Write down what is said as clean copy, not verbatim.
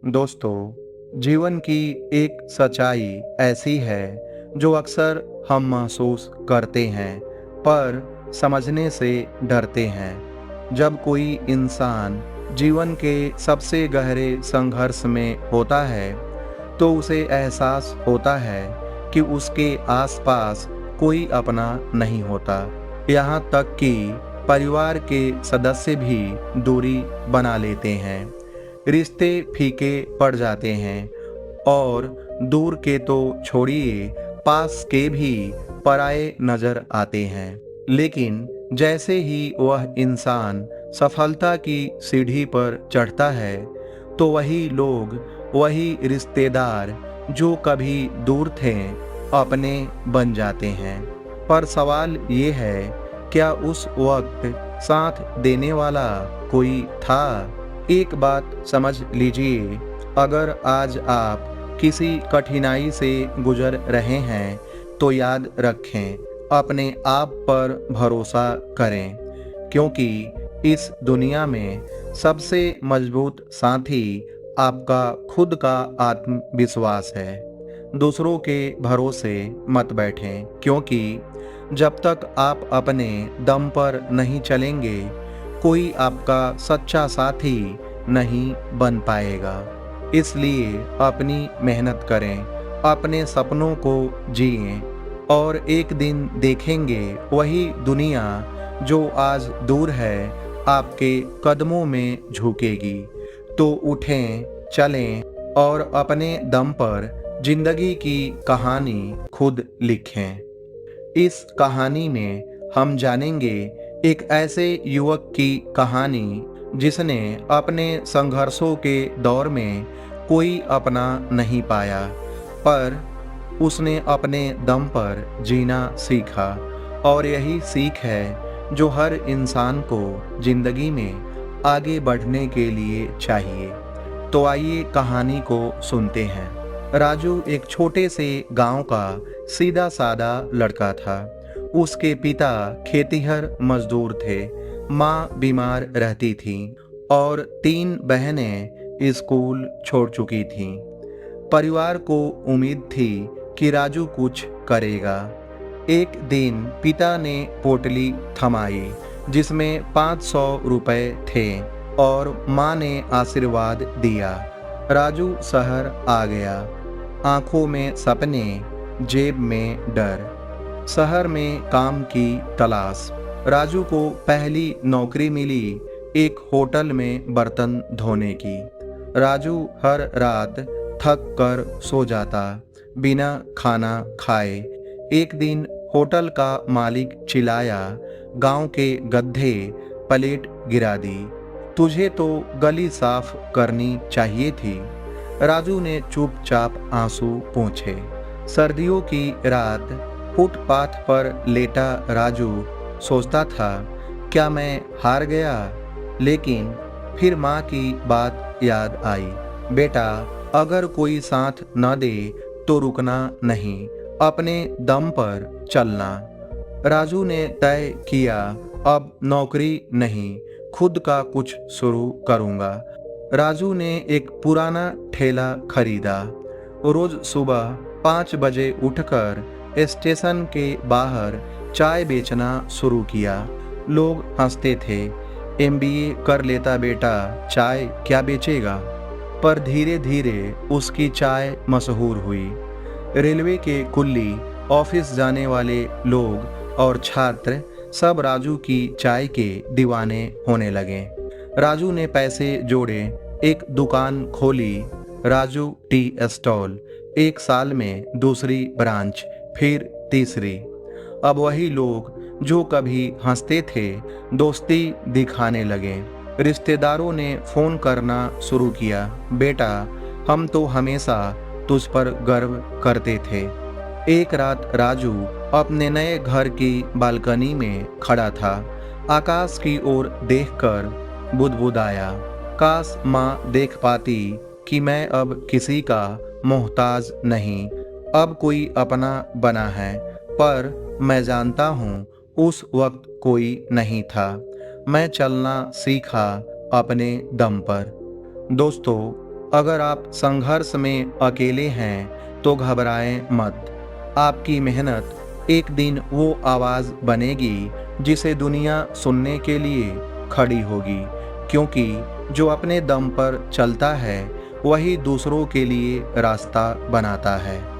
दोस्तों, जीवन की एक सच्चाई ऐसी है जो अक्सर हम महसूस करते हैं पर समझने से डरते हैं। जब कोई इंसान जीवन के सबसे गहरे संघर्ष में होता है तो उसे एहसास होता है कि उसके आसपास कोई अपना नहीं होता। यहाँ तक कि परिवार के सदस्य भी दूरी बना लेते हैं, रिश्ते फीके पड़ जाते हैं और दूर के तो छोड़िए, पास के भी पराये नजर आते हैं। लेकिन जैसे ही वह इंसान सफलता की सीढ़ी पर चढ़ता है तो वही लोग, वही रिश्तेदार जो कभी दूर थे, अपने बन जाते हैं। पर सवाल ये है, क्या उस वक्त साथ देने वाला कोई था? एक बात समझ लीजिए, अगर आज आप किसी कठिनाई से गुजर रहे हैं तो याद रखें, अपने आप पर भरोसा करें, क्योंकि इस दुनिया में सबसे मजबूत साथी आपका खुद का आत्मविश्वास है। दूसरों के भरोसे मत बैठें, क्योंकि जब तक आप अपने दम पर नहीं चलेंगे कोई आपका सच्चा साथी नहीं बन पाएगा। इसलिए अपनी मेहनत करें, अपने सपनों को जिएं और एक दिन देखेंगे वही दुनिया जो आज दूर है आपके कदमों में झुकेगी। तो उठें, चलें और अपने दम पर जिंदगी की कहानी खुद लिखें। इस कहानी में हम जानेंगे एक ऐसे युवक की कहानी जिसने अपने संघर्षों के दौर में कोई अपना नहीं पाया, पर उसने अपने दम पर जीना सीखा। और यही सीख है जो हर इंसान को जिंदगी में आगे बढ़ने के लिए चाहिए। तो आइए कहानी को सुनते हैं। राजू एक छोटे से गांव का सीधा सादा लड़का था। उसके पिता खेतीहर मजदूर थे, माँ बीमार रहती थी और 3 बहनें स्कूल छोड़ चुकी थीं। परिवार को उम्मीद थी कि राजू कुछ करेगा। एक दिन पिता ने पोटली थमाई जिसमें 500 रुपए थे और माँ ने आशीर्वाद दिया। राजू शहर आ गया, आंखों में सपने, जेब में डर। शहर में काम की तलाश। राजू को पहली नौकरी मिली, एक होटल में बर्तन धोने की। राजू हर रात थक कर सो जाता, बिना खाना खाए। एक दिन होटल का मालिक चिल्लाया, गांव के गधे, प्लेट गिरा दी, तुझे तो गली साफ करनी चाहिए थी। राजू ने चुपचाप आंसू पोंछे। सर्दियों की रात फुटपाथ पर लेटा राजू सोचता था, क्या मैं हार गया? लेकिन फिर माँ की बात याद आई, बेटा अगर कोई साथ न दे तो रुकना नहीं, अपने दम पर चलना। राजू ने तय किया, अब नौकरी नहीं, खुद का कुछ शुरू करूंगा। राजू ने एक पुराना ठेला खरीदा। रोज सुबह 5 बजे उठकर स्टेशन के बाहर चाय बेचना शुरू किया। लोग हंसते थे, एमबीए कर लेता बेटा, चाय क्या बेचेगा? पर धीरे धीरे उसकी चाय मशहूर हुई। रेलवे के कुल्ली, ऑफिस जाने वाले लोग और छात्र सब राजू की चाय के दीवाने होने लगे। राजू ने पैसे जोड़े, एक दुकान खोली, राजू टी स्टॉल। 1 साल में दूसरी ब्रांच, फिर तीसरी। अब वही लोग जो कभी हंसते थे दोस्ती दिखाने लगे। रिश्तेदारों ने फोन करना शुरू किया, बेटा हम तो हमेशा तुझ पर गर्व करते थे। एक रात राजू अपने नए घर की बालकनी में खड़ा था। आकाश की ओर देखकर बुदबुदाया, काश माँ देख पाती कि मैं अब किसी का मोहताज नहीं, अब कोई अपना बना है। पर मैं जानता हूँ उस वक्त कोई नहीं था। मैं चलना सीखा अपने दम पर। दोस्तों, अगर आप संघर्ष में अकेले हैं तो घबराएं मत। आपकी मेहनत एक दिन वो आवाज़ बनेगी जिसे दुनिया सुनने के लिए खड़ी होगी, क्योंकि जो अपने दम पर चलता है वही दूसरों के लिए रास्ता बनाता है।